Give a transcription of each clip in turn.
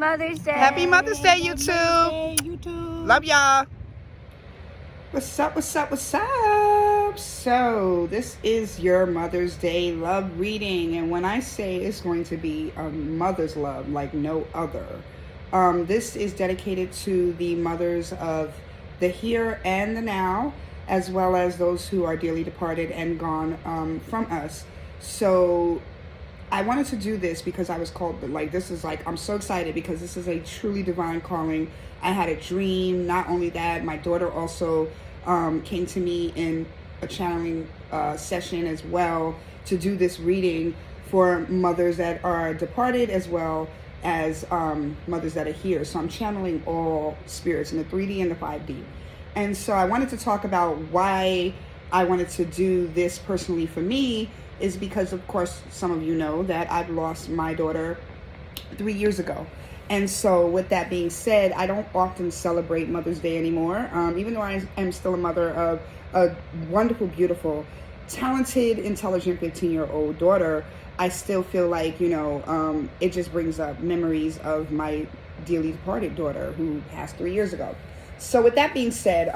Mother's Day. Happy Mother's Day, Happy YouTube. Mother's Day, YouTube. Love y'all. What's up, what's up, what's up? So, this is your Mother's Day love reading. And when I say it's going to be a mother's love like no other, this is dedicated to the mothers of the here and the now, as well as those who are dearly departed and gone from us. So, I wanted to do this because I was called, but I'm so excited because this is a truly divine calling. I had a dream. Not only that, my daughter also came to me in a channeling session as well to do this reading for mothers that are departed as well as mothers that are here. So I'm channeling all spirits in the 3D and the 5D. And so I wanted to talk about why I wanted to do this personally for me is because, of course, some of you know that I've lost my daughter 3 years ago. And so with that being said, I don't often celebrate Mother's Day anymore. Even though I am still a mother of a wonderful, beautiful, talented, intelligent 15-year-old daughter, I still feel like, it just brings up memories of my dearly departed daughter who passed 3 years ago. So with that being said,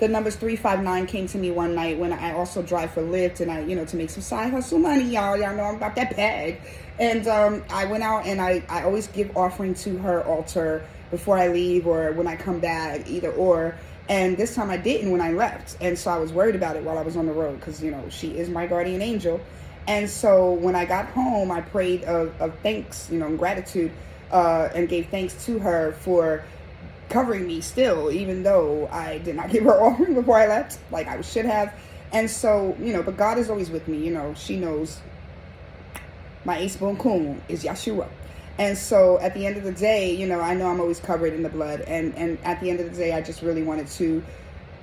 the numbers 359 came to me one night when I also drive for Lyft and I, to make some side hustle money, y'all know I'm about that bag. And I went out and I always give offering to her altar before I leave or when I come back, either or. And this time I didn't when I left. And so I was worried about it while I was on the road because, she is my guardian angel. And so when I got home, I prayed of thanks, and gratitude and gave thanks to her for covering me still, even though I did not give her offering before I left, like I should have. And so, but God is always with me. She knows my ace boon kun is Yeshua. And so at the end of the day, I know I'm always covered in the blood. And at the end of the day, I just really wanted to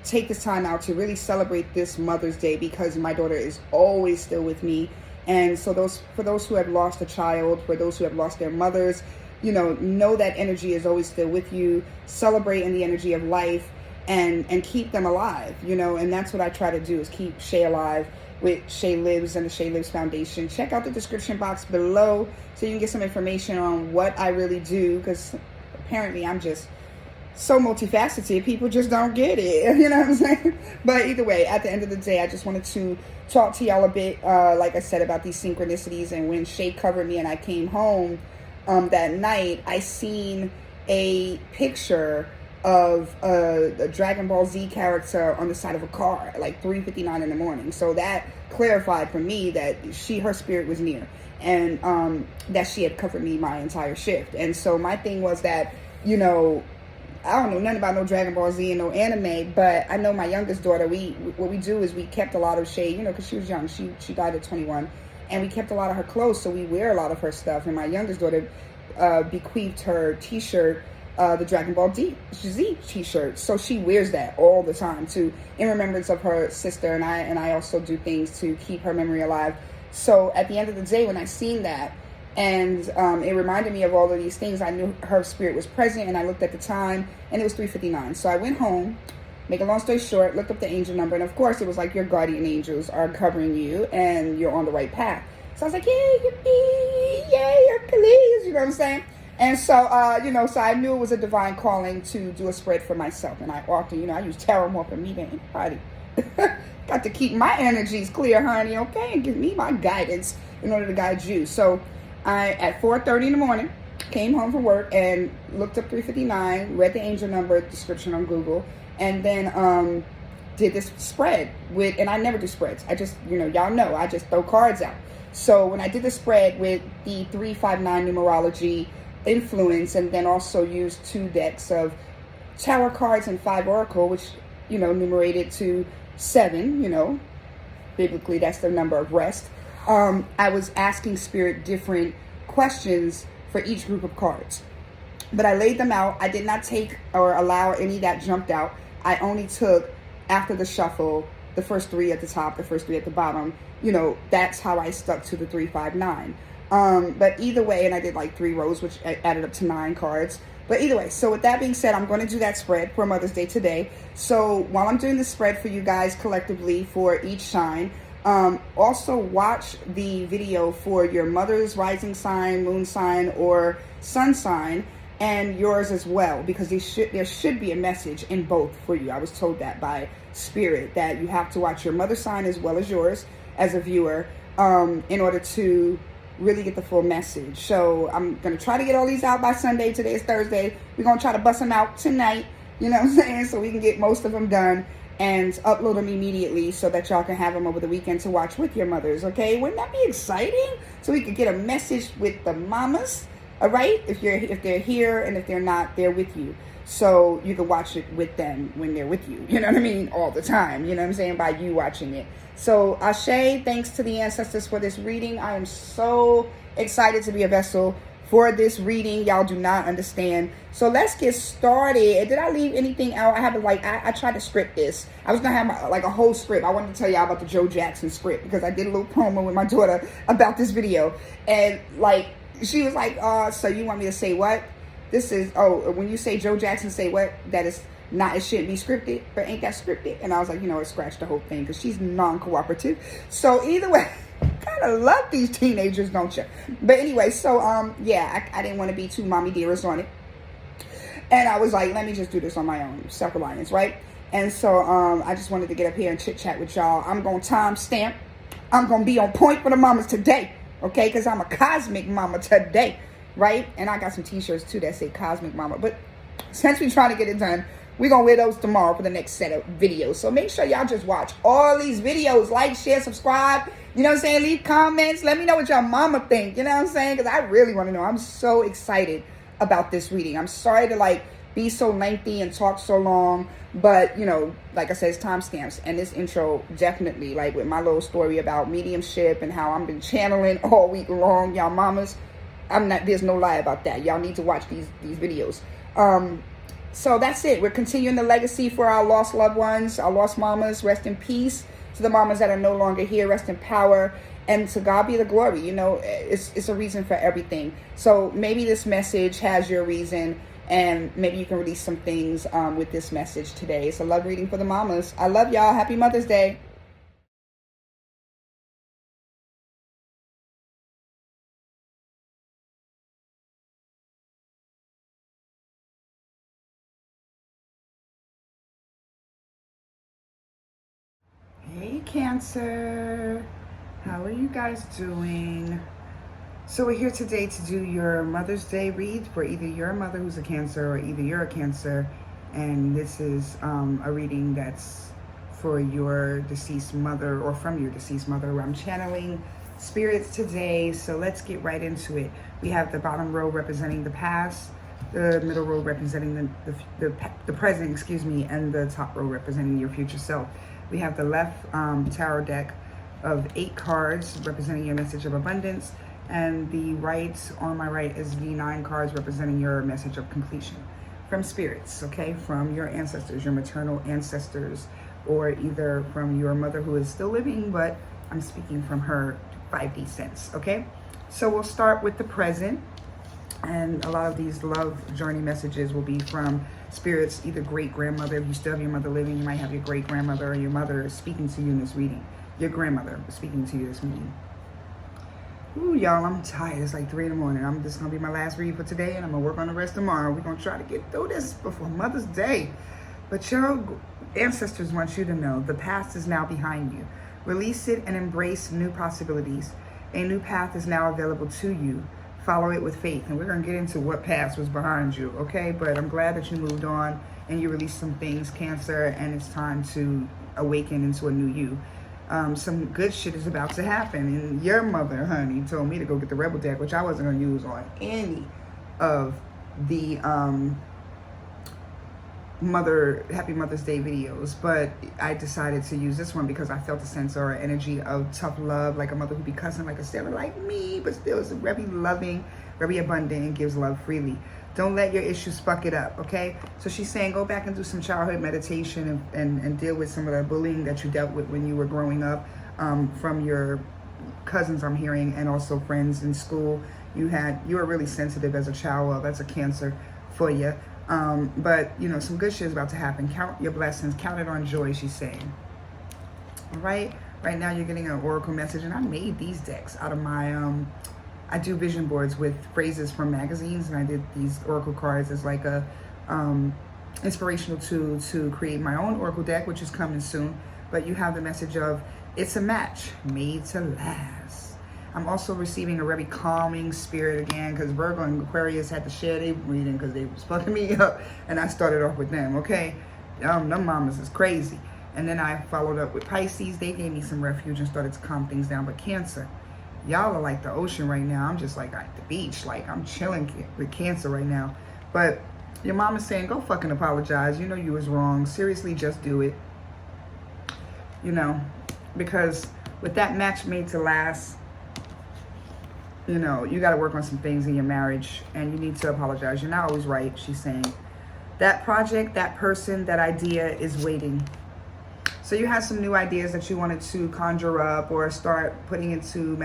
take this time out to really celebrate this Mother's Day because my daughter is always still with me. And so for those who have lost a child, for those who have lost their mothers, know that energy is always still with you. Celebrate in the energy of life and keep them alive, and that's what I try to do is keep Shay alive with Shay Lives and the Shay Lives Foundation. Check out the description box below so you can get some information on what I really do because apparently I'm just so multifaceted. People just don't get it, you know what I'm saying? But either way, at the end of the day, I just wanted to talk to y'all a bit, like I said, about these synchronicities. And when Shay covered me and I came home, that night, I seen a picture of a Dragon Ball Z character on the side of a car at like 3:59 in the morning. So that clarified for me that her spirit was near and that she had covered me my entire shift. And so my thing was that, I don't know nothing about no Dragon Ball Z and no anime, but I know my youngest daughter, what we do is we kept a lot of Shay, because she was young. She died at 21. And we kept a lot of her clothes, so we wear a lot of her stuff. And my youngest daughter bequeathed her T-shirt, the Dragon Ball Z T-shirt. So she wears that all the time in remembrance of her sister. And I also do things to keep her memory alive. So at the end of the day, when I seen that, and it reminded me of all of these things, I knew her spirit was present. And I looked at the time, and it was 3:59. So I went home. Make a long story short, looked up the angel number, and of course it was like your guardian angels are covering you and you're on the right path. So I was like, yay, yippee, yay, Hercules, you know what I'm saying? And so, so I knew it was a divine calling to do a spread for myself. And I often, I use tarot more for me than anybody. Got to keep my energies clear, honey, okay? And give me my guidance in order to guide you. So I, at 4:30 in the morning, came home from work and looked up 359, read the angel number description on Google, and then did this spread and I never do spreads. I just, y'all know, I just throw cards out. So when I did the spread with the 359 numerology influence and then also used 2 decks of tarot cards and 5 oracle, which, numerated to 7, biblically that's the number of rest. I was asking spirit different questions for each group of cards. But I laid them out. I did not take or allow any that jumped out. I only took, after the shuffle, the first 3 at the top, the first 3 at the bottom. That's how I stuck to the 359. But either way, and I did like 3 rows, which added up to 9 cards. But either way, so with that being said, I'm going to do that spread for Mother's Day today. So while I'm doing the spread for you guys collectively for each sign, also watch the video for your mother's rising sign, moon sign, or sun sign. and yours as well, because there should be a message in both for you. I was told that by Spirit, that you have to watch your mother's sign as well as yours as a viewer, in order to really get the full message. So I'm going to try to get all these out by Sunday. Today is Thursday. We're going to try to bust them out tonight, you know what I'm saying, so we can get most of them done and upload them immediately so that y'all can have them over the weekend to watch with your mothers, okay? Wouldn't that be exciting? So we could get a message with the mamas, all right? If they're here, and if they're not, they're with you. So you can watch it with them when they're with you, you know what I mean? All the time, you know what I'm saying? By you watching it. So Ashe, thanks to the ancestors for this reading. I am so excited to be a vessel for this reading. Y'all do not understand. So let's get started. Did I leave anything out? I haven't, I tried to script this. I was gonna have a whole script. I wanted to tell y'all about the Joe Jackson script, because I did a little promo with my daughter about this video, and she was like, so you want me to say what? This is, when you say Joe Jackson, say what? That is not, it shouldn't be scripted, but ain't that scripted? And I was like, scratch the whole thing, because she's non-cooperative. So either way, kind of love these teenagers, don't you? But anyway, so yeah, I didn't want to be too mommy dearest on it, and I was like, let me just do this on my own, self-reliance, right? And so I just wanted to get up here and chit chat with y'all. I'm gonna time stamp. I'm gonna be on point for the mamas today, okay? Because I'm a cosmic mama today, right? And I got some t-shirts too that say cosmic mama, but since we're trying to get it done, we're gonna wear those tomorrow for the next set of videos. So make sure y'all just watch all these videos, like, share, subscribe, you know what I'm saying? Leave comments. Let me know what your mama think, you know what I'm saying? Because I really want to know. I'm so excited about this reading. I'm sorry to be so lengthy and talk so long, but like I said, it's timestamps, and this intro definitely, with my little story about mediumship and how I've been channeling all week long, y'all mamas, there's no lie about that. Y'all need to watch these videos. So that's it. We're continuing the legacy for our lost loved ones, our lost mamas. Rest in peace to the mamas that are no longer here. Rest in power, and to God be the glory. It's a reason for everything. So maybe this message has your reason, and maybe you can release some things with this message today. It's a love reading for the mamas. I love y'all. Happy Mother's Day. Hey Cancer, how are you guys doing? So we're here today to do your Mother's Day read for either your mother who's a Cancer, or either you're a Cancer, and this is a reading that's for your deceased mother, or from your deceased mother. I'm channeling spirits today, so let's get right into it. We have the bottom row representing the past, the middle row representing the present, and the top row representing your future self. We have the left tarot deck of 8 cards representing your message of abundance, and the right, on my right, is the 9 cards representing your message of completion from spirits, okay? From your ancestors, your maternal ancestors, or either from your mother who is still living, but I'm speaking from her 5D sense, okay? So we'll start with the present, and a lot of these love journey messages will be from spirits, either great-grandmother. If you still have your mother living, you might have your great-grandmother, or your mother speaking to you in this reading. Your grandmother speaking to you this reading. Ooh, y'all, I'm tired. It's like 3 in the morning. I'm just going to be my last read for today, and I'm going to work on the rest tomorrow. We're going to try to get through this before Mother's Day. But your ancestors want you to know the past is now behind you. Release it and embrace new possibilities. A new path is now available to you. Follow it with faith. And we're going to get into what past was behind you, okay? But I'm glad that you moved on and you released some things, Cancer, and it's time to awaken into a new you. Some good shit is about to happen. And your mother, honey, told me to go get the Rebel deck, which I wasn't going to use on any of the Happy Mother's Day videos, but I decided to use this one because I felt a sense or energy of tough love, like a mother who be cussing like a sailor like me, but still is very loving, very abundant, and gives love freely. Don't let your issues fuck it up, okay? So she's saying go back and do some childhood meditation and deal with some of the bullying that you dealt with when you were growing up, from your cousins, I'm hearing, and also friends in school. You were really sensitive as a child. Well, that's a Cancer for you. But some good shit is about to happen. Count your blessings, count it on joy, she's saying. All right now you're getting an oracle message, and I made these decks out of my I do vision boards with phrases from magazines, and I did these oracle cards as like a inspirational tool to create my own oracle deck, which is coming soon. But you have the message of it's a match made to last. I'm also receiving a very calming spirit again, because Virgo and Aquarius had to share their reading because they was fucking me up, and I started off with them. Okay, them mamas is crazy. And then I followed up with Pisces. They gave me some refuge and started to calm things down. But Cancer, y'all are like the ocean right now. I'm just like at the beach. Like, I'm chilling with Cancer right now. But your mama's saying, go fucking apologize. You know you was wrong. Seriously, just do it. You know, because with that match made to last, you know, you got to work on some things in your marriage, and you need to apologize. You're not always right, she's saying. That project, that person, that idea is waiting. So you had some new ideas that you wanted to conjure up or start putting into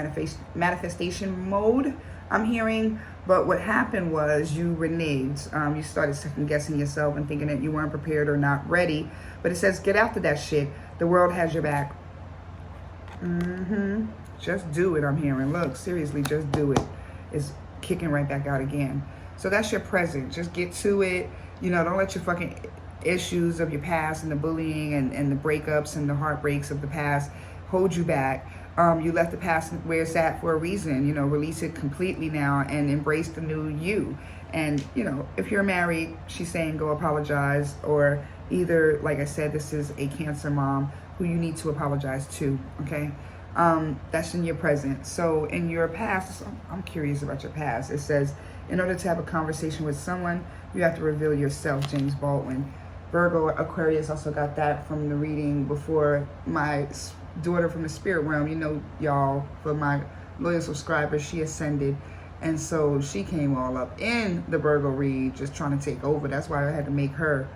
manifestation mode, I'm hearing. But what happened was you reneged. You started second guessing yourself and thinking that you weren't prepared or not ready. But it says, get after that shit. The world has your back. Just do it, I'm hearing. Look, seriously, just do it. It's kicking right back out again. So that's your present. Just get to it. You know, don't let your fucking issues of your past and the bullying and the breakups and the heartbreaks of the past hold you back. You left the past where it's at for a reason. You know, release it completely now and embrace the new you. And, you know, if you're married, she's saying go apologize. Or either, like I said, this is a Cancer mom who you need to apologize to, okay? That's in your present. So in your past, I'm curious about your past. It says, in order to have a conversation with someone, you have to reveal yourself, James Baldwin. Virgo, Aquarius also got that from the reading before. My daughter from the spirit realm, you know, y'all, for my loyal subscribers, she ascended. And so she came all up in the Virgo read, just trying to take over. That's why I had to make her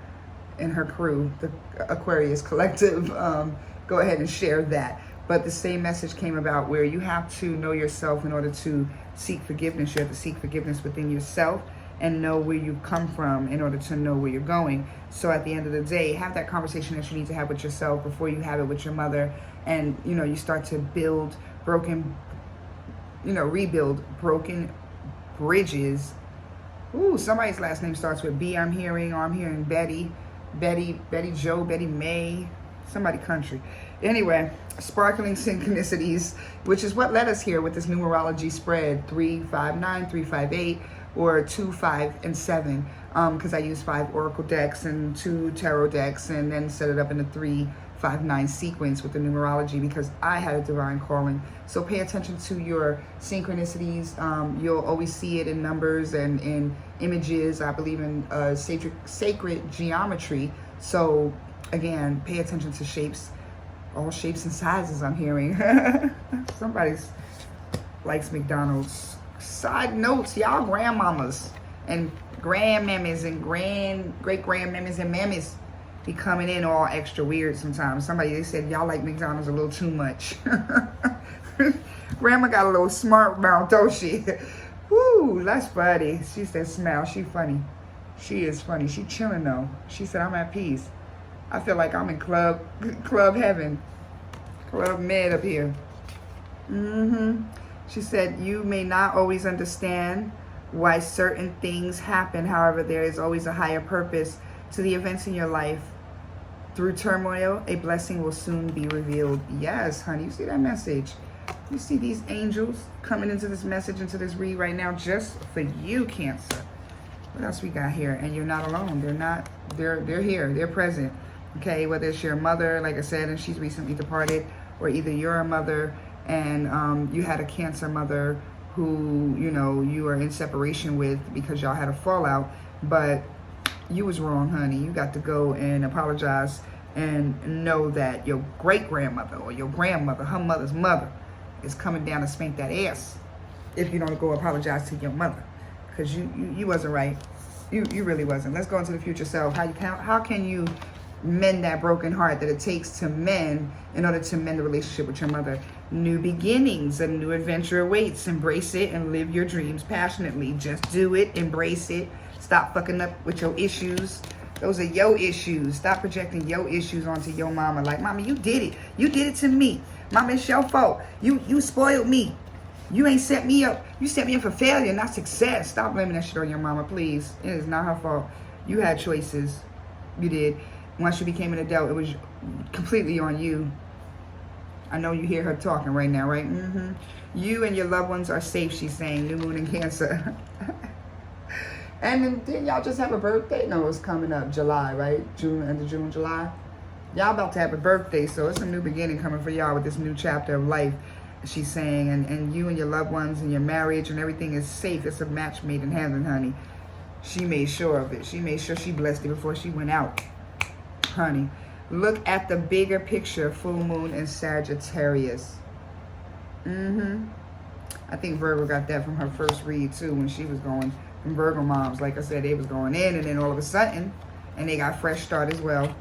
and her crew, the Aquarius collective, go ahead and share that. But the same message came about where you have to know yourself in order to seek forgiveness. You have to seek forgiveness within yourself and know where you've come from in order to know where you're going. So at the end of the day, have that conversation that you need to have with yourself before you have it with your mother. And, you know, you start to build broken, you know, rebuild broken bridges. Ooh, somebody's last name starts with B, I'm hearing, or I'm hearing Betty Joe, Betty May, somebody country. Anyway, sparkling synchronicities, which is what led us here with this numerology spread, 359, 358, or 2, 5, and 7, because I use 5 oracle decks and 2 tarot decks, and then set it up in a 3, 5, 9 sequence with the numerology, because I had a divine calling. So pay attention to your synchronicities. You'll always see it in numbers and in images. I believe in sacred geometry. So again, pay attention to shapes, all shapes and sizes, I'm hearing. Somebody likes McDonald's. Side notes, y'all grandmamas and grandmammas and great-grandmammas and mammies be coming in all extra weird sometimes. They said y'all like McDonald's a little too much. Grandma got a little smart mouth, don't she? Woo, that's funny. She said smile, she funny. She is funny. She chilling though. She said I'm at peace. I feel like I'm in club heaven. Club med up here. She said, you may not always understand why certain things happen. However, there is always a higher purpose to the events in your life. Through turmoil, a blessing will soon be revealed. Yes, honey, you see that message? You see these angels coming into this message, into this read right now, just for you, Cancer. What else we got here? And you're not alone. They're here. They're present. Okay, whether it's your mother, like I said, and she's recently departed, or either you're a mother and you had a Cancer mother who, you know, you are in separation with because y'all had a fallout, but you was wrong, honey. You got to go and apologize and know that your great-grandmother or your grandmother, her mother's mother, is coming down to spank that ass if you don't go apologize to your mother, because you wasn't right. You really wasn't. Let's go into the future self. How can you mend that broken heart that it takes to mend in order to mend the relationship with your mother? New beginnings, a new adventure awaits. Embrace it and live your dreams passionately. Just do it. Embrace it. Stop fucking up with your issues. Those are your issues. Stop projecting your issues onto your mama. Like, mama, you did it. You did it to me. Mama, it's your fault. You spoiled me. You ain't set me up. You set me up for failure, not success. Stop blaming that shit on your mama, please. It is not her fault. You had choices. You did. Once you became an adult, it was completely on you. I know you hear her talking right now, right? You and your loved ones are safe, she's saying. New moon in Cancer. And then y'all just have a birthday? No, it's coming up July, right? June, end of June, July. Y'all about to have a birthday, so it's a new beginning coming for y'all with this new chapter of life, she's saying. And you and your loved ones and your marriage and everything is safe. It's a match made in heaven, honey. She made sure of it. She made sure she blessed it before she went out, honey. Look at the bigger picture, full moon in Sagittarius. I think Virgo got that from her first read too, when she was going from Virgo moms. Like I said, they was going in, and then all of a sudden, and they got fresh start as well.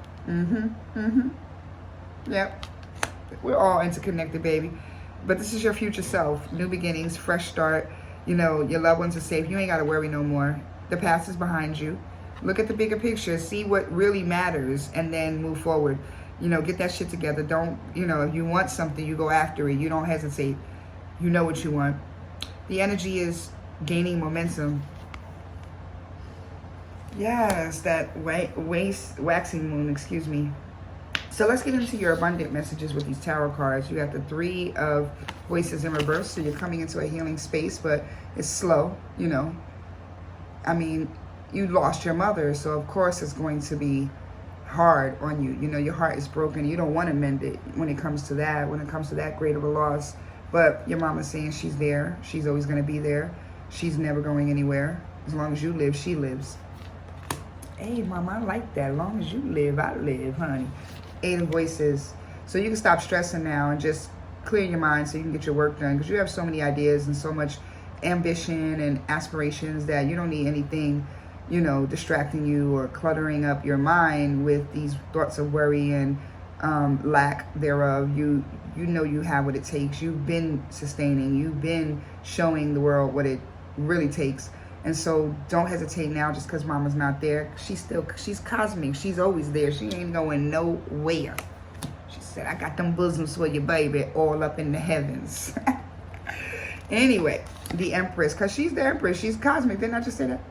Yep. We're all interconnected, baby. But this is your future self. New beginnings, fresh start. You know, your loved ones are safe. You ain't got to worry no more. The past is behind you. Look at the bigger picture. See what really matters, and then move forward. You know, get that shit together. Don't, you know, if you want something, you go after it. You don't hesitate. You know what you want. The energy is gaining momentum. Yes, that waxing moon, excuse me. So let's get into your abundant messages with these tarot cards. You have the Three of Voices in reverse. So you're coming into a healing space, but it's slow, you know. I mean, you lost your mother, so of course it's going to be hard on you. You know, your heart is broken. You don't want to mend it when it comes to that great of a loss. But your mama's saying she's there. She's always going to be there. She's never going anywhere. As long as you live, she lives. Hey, mama, I like that. As long as you live, I live, honey. Eight of Voices. So you can stop stressing now and just clear your mind so you can get your work done, because you have so many ideas and so much ambition and aspirations that you don't need anything, you know, distracting you or cluttering up your mind with these thoughts of worry and lack thereof. You know you have what it takes. You've been sustaining. You've been showing the world what it really takes. And so don't hesitate now just because mama's not there. She's cosmic. She's always there. She ain't going nowhere. She said, I got them bosoms for you, baby, all up in the heavens. Anyway, the Empress, because she's the Empress. She's cosmic. Didn't I just say that?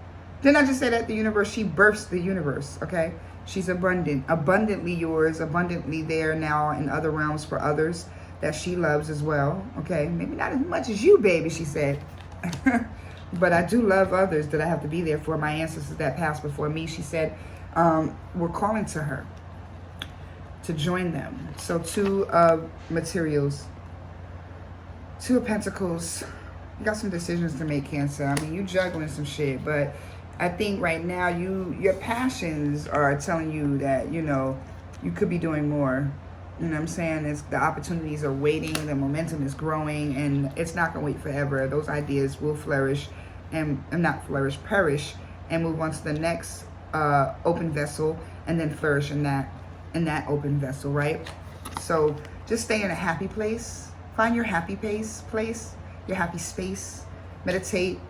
Didn't I just say that? The universe, she births the universe, okay? She's abundant, abundantly yours, abundantly there now in other realms for others that she loves as well, okay? Maybe not as much as you, baby, she said. But I do love others that I have to be there for. My ancestors that passed before me, she said, we're calling to her to join them. So Two of Materials, Two of Pentacles. You got some decisions to make, Cancer. I mean, you juggling some shit, but I think right now your passions are telling you that, you know, you could be doing more. You know what I'm saying? The opportunities are waiting, the momentum is growing, and it's not going to wait forever. Those ideas will flourish and not flourish, perish, and move on to the next open vessel, and then flourish in that open vessel, right? So just stay in a happy place. Find your happy place, your happy space. Meditate,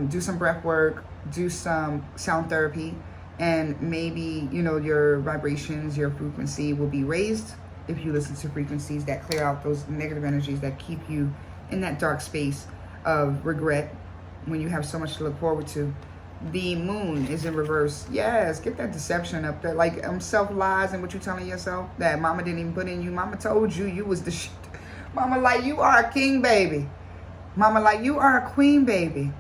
do some breath work, do some sound therapy, and maybe, you know, your vibrations, your frequency will be raised if you listen to frequencies that clear out those negative energies that keep you in that dark space of regret when you have so much to look forward to. The moon is in reverse. Yes, get that deception up there. Like self-lies and what you're telling yourself that mama didn't even put in you. Mama told you you was the shit. Mama like, you are a king, baby. Mama like, you are a queen, baby.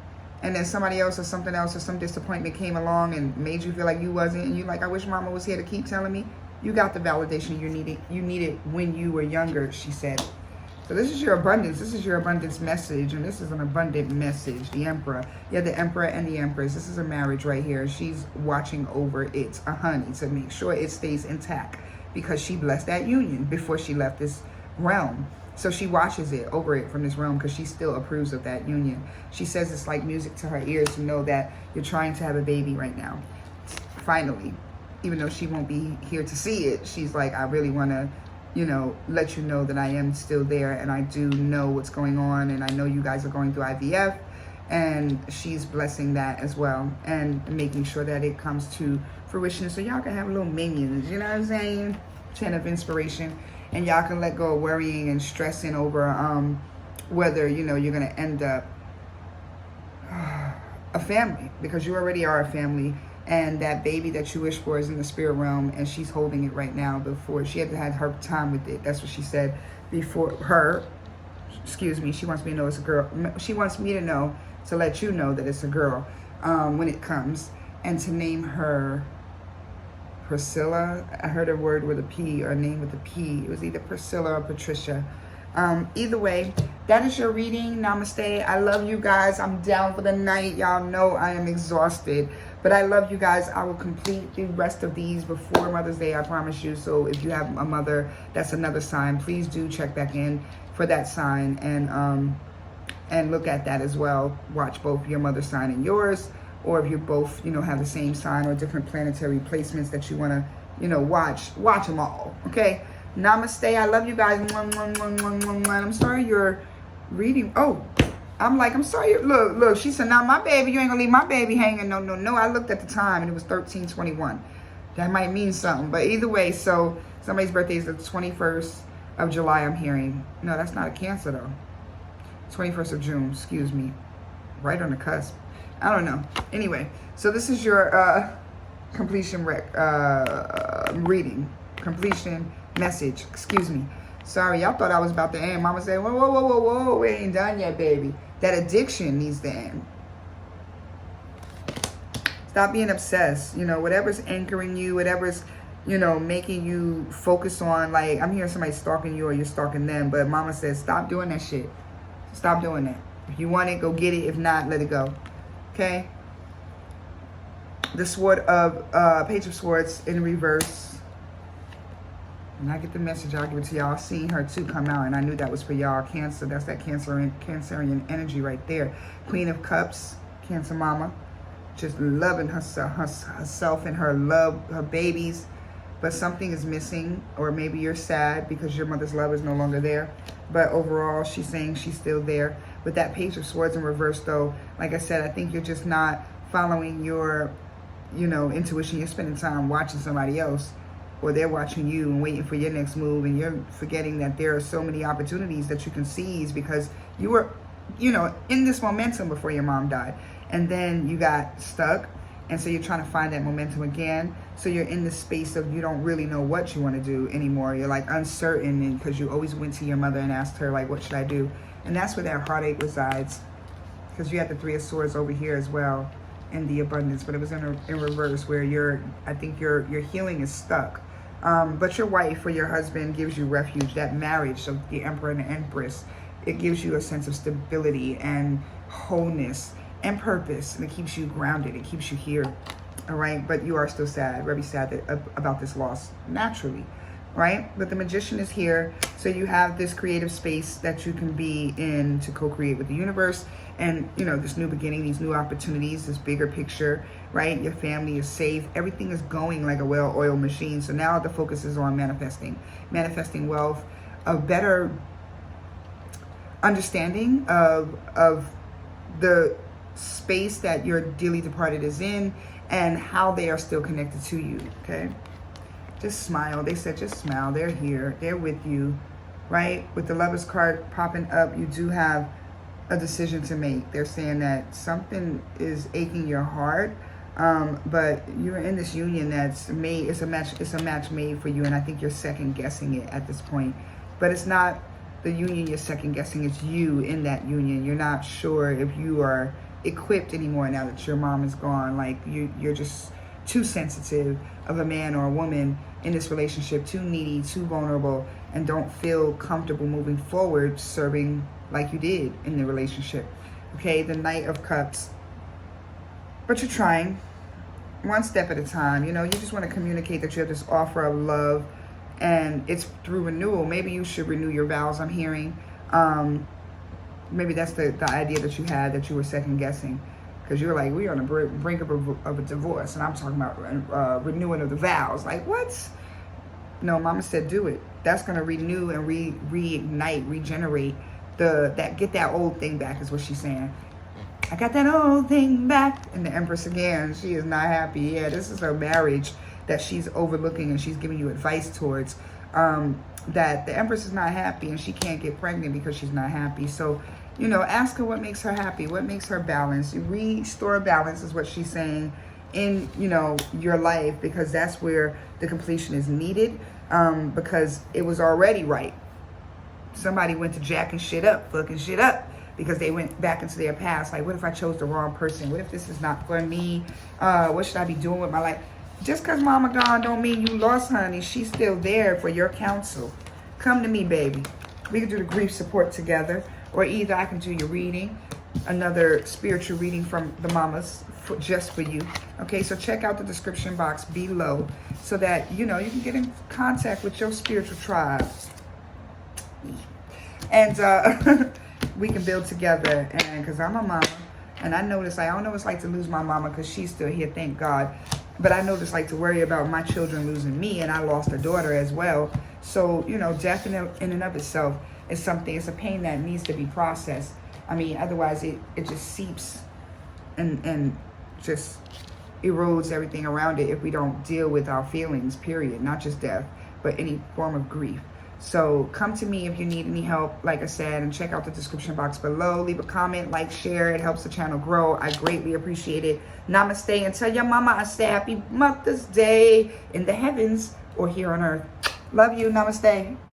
And then somebody else or something else or some disappointment came along and made you feel like you wasn't. And you like, I wish mama was here to keep telling me. You got the validation you needed. You needed when you were younger, she said. So this is your abundance. This is your abundance message. And this is an abundant message. The Emperor. Yeah, the Emperor and the Empress. This is a marriage right here. She's watching over it, honey, to make sure it stays intact. Because she blessed that union before she left this realm. So she watches it over it from this realm because she still approves of that union. She says it's like music to her ears to know that you're trying to have a baby right now. Finally, even though she won't be here to see it, she's like, I really want to, you know, let you know that I am still there and I do know what's going on, and I know you guys are going through IVF, and she's blessing that as well and making sure that it comes to fruition so y'all can have little minions, you know what I'm saying? 10 of inspiration. And y'all can let go of worrying and stressing over whether, you know, you're going to end up a family, because you already are a family, and that baby that you wish for is in the spirit realm, and she's holding it right now. Before she had had her time with it, that's what she said. Before her, excuse me, she wants me to know it's a girl. She wants me to know, to let you know that it's a girl when it comes, and to name her Priscilla. I heard a word with a P, or a name with a P. It was either Priscilla or Patricia. Either way, that is your reading. Namaste. I love you guys. I'm down for the night. Y'all know I am exhausted, but I love you guys. I will complete the rest of these before Mother's Day, I promise you. So if you have a mother that's another sign, please do check back in for that sign, and look at that as well. Watch both your mother's sign and yours, or if you both, you know, have the same sign or different planetary placements that you want to, you know, watch them all. Okay. Namaste. I love you guys. I'm sorry you're reading. Oh, I'm sorry. Look. She said, "Now my baby, you ain't gonna leave my baby hanging." No. I looked at the time and it was 13:21. That might mean something, but either way. So somebody's birthday is the 21st of July. I'm hearing. No, that's not a Cancer though. 21st of June. Excuse me. Right on the cusp. I don't know. Anyway, so this is your completion reading. Completion message, excuse me. Sorry, y'all thought I was about to end. Mama said, whoa, we ain't done yet, baby. That addiction needs to end. Stop being obsessed. You know, whatever's anchoring you, whatever's, you know, making you focus on, like, I'm hearing somebody stalking you or you're stalking them, but Mama says, stop doing that shit. Stop doing that. If you want it, go get it. If not, let it go. Okay? The sword of, Page of Swords in reverse. And I get the message, I'll give it to y'all. I've seen her too come out, and I knew that was for y'all. Cancer, that's that Cancerian energy right there. Queen of Cups, Cancer mama. Just loving herself and her love, her babies. But something is missing, or maybe you're sad because your mother's love is no longer there. But overall, she's saying she's still there. With that Page of Swords in reverse, though, like I said, I think you're just not following your, you know, intuition. You're spending time watching somebody else, or they're watching you and waiting for your next move, and you're forgetting that there are so many opportunities that you can seize because you were, you know, in this momentum before your mom died, and then you got stuck, and so you're trying to find that momentum again. So you're in the space of you don't really know what you want to do anymore. You're like uncertain, and because you always went to your mother and asked her, like, what should I do? And that's where that heartache resides, because you had the Three of Swords over here as well in the abundance, but it was in reverse, where I think your healing is stuck. But your wife or your husband gives you refuge. That marriage of the Emperor and the Empress, it gives you a sense of stability and wholeness and purpose, and it keeps you grounded. It keeps you here, all right? But you are still sad, very sad about this loss, naturally, right? But the Magician is here, so you have this creative space that you can be in to co-create with the universe, and, you know, this new beginning, these new opportunities, this bigger picture, right? Your family is safe. Everything is going like a well-oiled machine. So now the focus is on manifesting wealth, a better understanding of the space that your dearly departed is in and how they are still connected to you, okay? Just smile. They said just smile. They're here. They're with you, right? With the Lover's card popping up, you do have a decision to make. They're saying that something is aching your heart, but you're in this union that's made. It's a match made for you, and I think you're second guessing it at this point. But it's not the union you're second guessing. It's you in that union. You're not sure if you are equipped anymore now that your mom is gone. Like you're just too sensitive of a man or a woman in this relationship, too needy, too vulnerable, and don't feel comfortable moving forward serving like you did in the relationship. Okay, the Knight of Cups. But you're trying, one step at a time. You know, you just want to communicate that you have this offer of love, and it's through renewal. Maybe you should renew your vows, I'm hearing. Maybe that's the idea that you had, that you were second guessing, because you were like, we're on the brink of a divorce, and I'm talking about renewing of the vows. Like, what? No, Mama said do it. That's going to renew and reignite, regenerate get that old thing back, is what she's saying. I got that old thing back. And the Empress again, she is not happy. Yeah, this is her marriage that she's overlooking, and she's giving you advice towards. that the Empress is not happy and she can't get pregnant because she's not happy. So, you know, ask her what makes her happy, what makes her balance. Restore balance is what she's saying in, you know, your life, because that's where the completion is needed, because it was already right. Somebody went to jacking shit up, fucking shit up, because they went back into their past. Like, what if I chose the wrong person? What if this is not for me? What should I be doing with my life? Just because mama gone don't mean you lost, honey. She's still there for your counsel. Come to me, baby. We can do the grief support together, or either I can do your reading, another spiritual reading from the mamas just for you. Okay, so check out the description box below so that, you know, you can get in contact with your spiritual tribe. And we can build together. And because I'm a mama, and I know this, I don't know what it's like to lose my mama because she's still here, thank God. But I know what it's like to worry about my children losing me, and I lost a daughter as well. So, you know, death in and of itself is something, it's a pain that needs to be processed. I mean, otherwise it just seeps and just erodes everything around it if we don't deal with our feelings, period. Not just death, but any form of grief. So come to me if you need any help, like I said, and check out the description box below. Leave a comment, like, share. It helps the channel grow. I greatly appreciate it. Namaste, and tell your mama I say happy Mother's Day in the heavens or here on earth. Love you. Namaste.